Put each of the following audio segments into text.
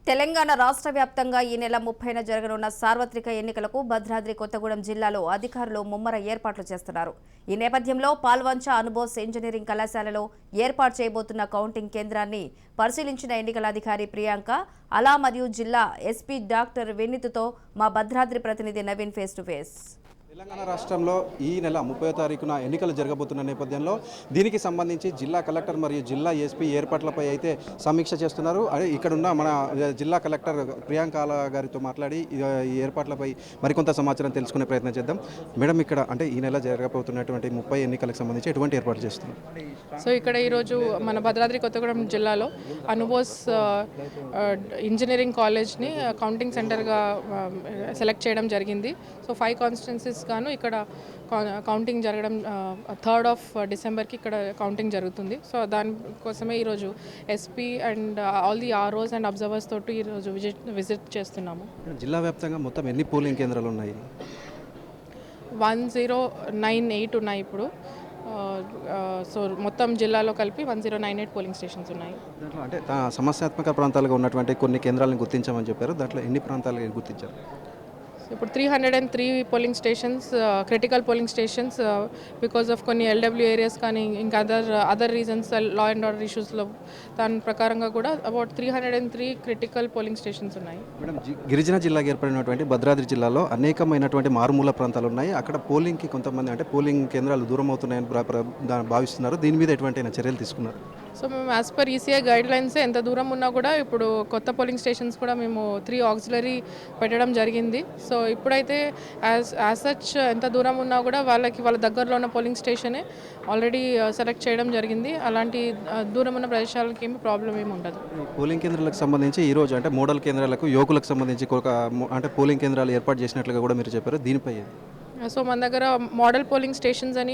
తెలంగాణ రాష్ట్ర వ్యాప్తంగా ఈ నెల 30న జరగనున్న సార్వత్రిక ఎన్నికలకు భద్రాద్రి కొత్తగూడెం జిల్లాలో అధికారులు ముమ్మర ఏర్పాట్లు చేస్తున్నారు. ఈ నేపథ్యంలో పాల్వంచ అనుబోస్ ఇంజనీరింగ్ కళాశాలలో ఏర్పాటు చేయబోతున్న కౌంటింగ్ కేంద్రాన్ని పరిశీలించిన ఎన్నికల అధికారి ప్రియాంక అలా మరియు జిల్లా ఎస్పీ డాక్టర్ వినీత్తో మా భద్రాద్రి ప్రతినిధి Naveen face to face. Telangana రాష్ట్రంలో ఈ నెల 30వ తారీఖున ఎన్నికలు జరగబోతున్న నేపథ్యంలో దీనికి సంబంధించి జిల్లా కలెక్టర్ మరియు జిల్లా ఎస్పీ ఏర్పాట్లపై అయితే సమీక్ష చేస్తున్నారు. ఇక్కడున్న మన జిల్లా కలెక్టర్ ప్రియాంక గారితో మాట్లాడి ఈ ఏర్పాట్లపై మరికొంత సమాచారం తెలుసుకునే ప్రయత్నం చేద్దాం. మేడం, ఇక్కడ అంటే ఈ నెల జరగబోతున్నటువంటి 30 ఎన్నికలకు సంబంధించి ఎటువంటి ఏర్పాటు చేస్తున్నారు? సో ఇక్కడ ఈరోజు మన భద్రాద్రి కొత్తగూడెం జిల్లాలో అనుబోస్ ఇంజనీరింగ్ కాలేజ్ని కౌంటింగ్ సెంటర్గా సెలెక్ట్ చేయడం జరిగింది. సో 5 కాన్స్టిట్యున్సీస్ గాను ఇక్కడ కౌంటింగ్ జరగడం 3rd of Decemberకి ఇక్కడ కౌంటింగ్ జరుగుతుంది. సో దానికోసమే ఈరోజు SP and all the ROs and observers తోటి ఈరోజు విజిట్ చేస్తున్నాము. జిల్లా వ్యాప్తంగా మొత్తం ఎన్ని పోలింగ్ కేంద్రాలు ఉన్నాయి? 1098 ఉన్నాయి ఇప్పుడు. సో మొత్తం జిల్లాలో కలిపి 1098 పోలింగ్ స్టేషన్స్ ఉన్నాయి. దాంట్లో అంటే సమస్యాత్మక ప్రాంతాలుగా ఉన్నటువంటి కొన్ని కేంద్రాలను గుర్తించామని చెప్పారు. దాంట్లో ఎన్ని ప్రాంతాలు గుర్తించారు? ఇప్పుడు 303 polling stations critical polling stations because of కొన్ని ఎల్డబ్ల్యూ ఏరియాస్ కానీ ఇంకా other reasons law and order ఇష్యూస్లో దాని ప్రకారంగా కూడా అబౌట్ 303 క్రిటికల్ పోలింగ్ స్టేషన్స్ ఉన్నాయి. మేడం, గిరిజన జిల్లాకి ఏర్పడినటువంటి భద్రాద్రి జిల్లాలో అనేకమైనటువంటి మారుమూల ప్రాంతాలు ఉన్నాయి. అక్కడ పోలింగ్కి కొంతమంది అంటే పోలింగ్ కేంద్రాలు దూరం అవుతున్నాయని భావిస్తున్నారు. దీని మీద ఎటువంటి చర్యలు తీసుకున్నారు? సో మేము as per ECI guide lines ఎంత దూరం ఉన్నా కూడా ఇప్పుడు కొత్త పోలింగ్ స్టేషన్స్ కూడా మేము 3 ఆక్సిలరీ పెట్టడం జరిగింది. సో ఇప్పుడైతే యాజ్ సచ్ ఎంత దూరం ఉన్నా కూడా వాళ్ళ దగ్గరలో ఉన్న పోలింగ్ స్టేషనే ఆల్రెడీ సెలెక్ట్ చేయడం జరిగింది. అలాంటి దూరం ఉన్న ప్రదేశాలకి ఏమి ప్రాబ్లం ఏమి ఉండదు. పోలింగ్ కేంద్రాలకు సంబంధించి ఈరోజు అంటే మోడల్ కేంద్రాలకు యువకులకు సంబంధించి అంటే పోలింగ్ కేంద్రాలు ఏర్పాటు చేసినట్లుగా కూడా మీరు చెప్పారు. దీనిపై సో మన దగ్గర మోడల్ పోలింగ్ స్టేషన్స్ అని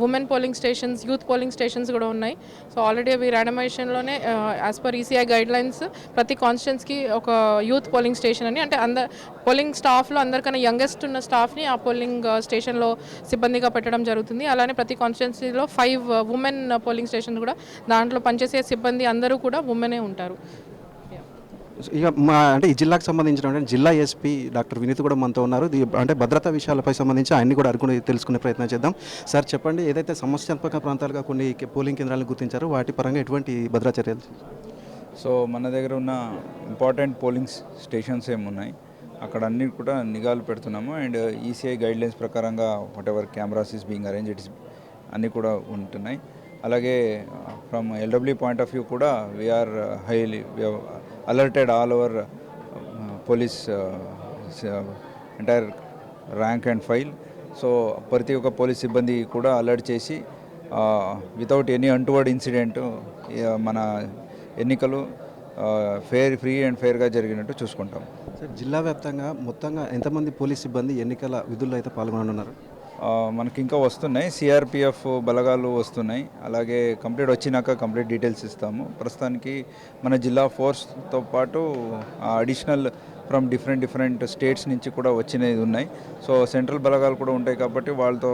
women polling stations, youth polling stations కూడా ఉన్నాయి. సో ఆల్రెడీ అవి ర్యాండమైజేషన్లోనే as per ECI guidelines ప్రతి కాన్స్టిట్యున్సీకి ఒక యూత్ పోలింగ్ స్టేషన్ అని అంటే పోలింగ్ స్టాఫ్లో అందరికన్నా యంగెస్ట్ ఉన్న స్టాఫ్ని ఆ పోలింగ్ స్టేషన్లో సిబ్బందిగా పెట్టడం జరుగుతుంది. అలానే ప్రతి కాన్స్టిట్యున్సీలో 5 ఉమెన్ పోలింగ్ స్టేషన్ కూడా దాంట్లో పనిచేసే సిబ్బంది అందరూ కూడా ఉమెనే ఉంటారు. ఇక అంటే ఈ జిల్లాకు సంబంధించిన జిల్లా ఎస్పీ డాక్టర్ వినీత్ కూడా మనతో ఉన్నారు. అంటే భద్రతా విషయాలపై సంబంధించి ఆయన్ని కూడా తెలుసుకునే ప్రయత్నం చేద్దాం. సార్ చెప్పండి, ఏదైతే సమస్యాత్మక ప్రాంతాలుగా కొన్ని పోలింగ్ కేంద్రాలను గుర్తించారో వాటి పరంగా ఎటువంటి భద్రతా చర్యలు? సో మన దగ్గర ఉన్న ఇంపార్టెంట్ పోలింగ్ స్టేషన్స్ ఏమున్నాయి అక్కడ అన్ని కూడా నిఘాలు పెడుతున్నాము. అండ్ ఈసీఐ గైడ్లైన్స్ ప్రకారంగా whatever cameras is being arrange it's అన్నీ కూడా ఉంటున్నాయి. అలాగే from L W point of view కూడా we're highly alerted all over police entire rank and file. So ప్రతి ఒక్క పోలీస్ సిబ్బంది కూడా అలర్ట్ చేసి వితౌట్ ఎనీ అన్టువర్డ్ ఇన్సిడెంట్ మన ఎన్నికలు ఫ్రీ అండ్ ఫెయిర్గా జరిగినట్టు చూసుకుంటాం. సార్, జిల్లా వ్యాప్తంగా మొత్తంగా ఎంతమంది పోలీస్ సిబ్బంది ఎన్నికల విధుల్లో అయితే పాల్గొననున్నారు? మనకి ఇంకా వస్తున్నాయి, సిఆర్పిఎఫ్ బలగాలు వస్తున్నాయి. అలాగే కంప్లీట్ వచ్చినాక కంప్లీట్ డీటెయిల్స్ ఇస్తాము. ప్రస్తుతానికి మన జిల్లా ఫోర్స్తో పాటు అడిషనల్ ఫ్రమ్ డిఫరెంట్ స్టేట్స్ నుంచి కూడా వచ్చినవి ఉన్నాయి. సో సెంట్రల్ బలగాలు కూడా ఉంటాయి కాబట్టి వాళ్ళతో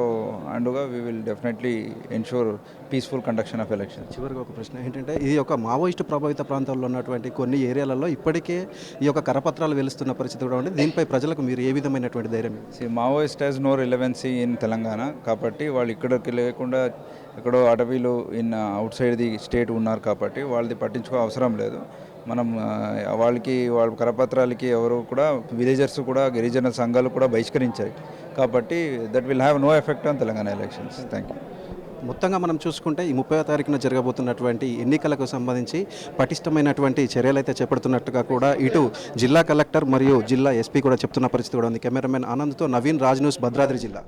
అండుగా we will definitely ensure peaceful conduction of election. చివరిగా ఒక ప్రశ్న ఏంటంటే, ఇది ఒక మావోయిస్టు ప్రభావిత ప్రాంతాల్లో ఉన్నటువంటి కొన్ని ఏరియాలలో ఇప్పటికే ఈ యొక్క కరపత్రాలు వెలుస్తున్న పరిస్థితి కూడా ఉంది. దీనిపై ప్రజలకు మీరు ఏ విధమైనటువంటి ధైర్యం? Maoist has no relevancy in Telangana కాబట్టి వాళ్ళు ఇక్కడికి లేకుండా ఎక్కడో అటవీలు in outside the state ఉన్నారు కాబట్టి వాళ్ళది పట్టించుకో అవసరం లేదు. మనం వాళ్ళ కరపత్రాలకి ఎవరు కూడా విలేజర్స్ కూడా గిరిజన సంఘాలు కూడా బహిష్కరించాయి కాబట్టి that will have no effect on Telangana elections. Thank you. మొత్తంగా మనం చూసుకుంటే ఈ 30వ తారీఖున జరగబోతున్నటువంటి ఎన్నికలకు సంబంధించి పటిష్టమైనటువంటి చర్యలు అయితే చేపడుతున్నట్టుగా కూడా ఇటు జిల్లా కలెక్టర్ మరియు జిల్లా ఎస్పీ కూడా చెప్తున్న పరిస్థితి కూడా ఉంది. కెమెరామెన్ ఆనంద్తో నవీన్, రాజ్ న్యూస్, భద్రాద్రి జిల్లా.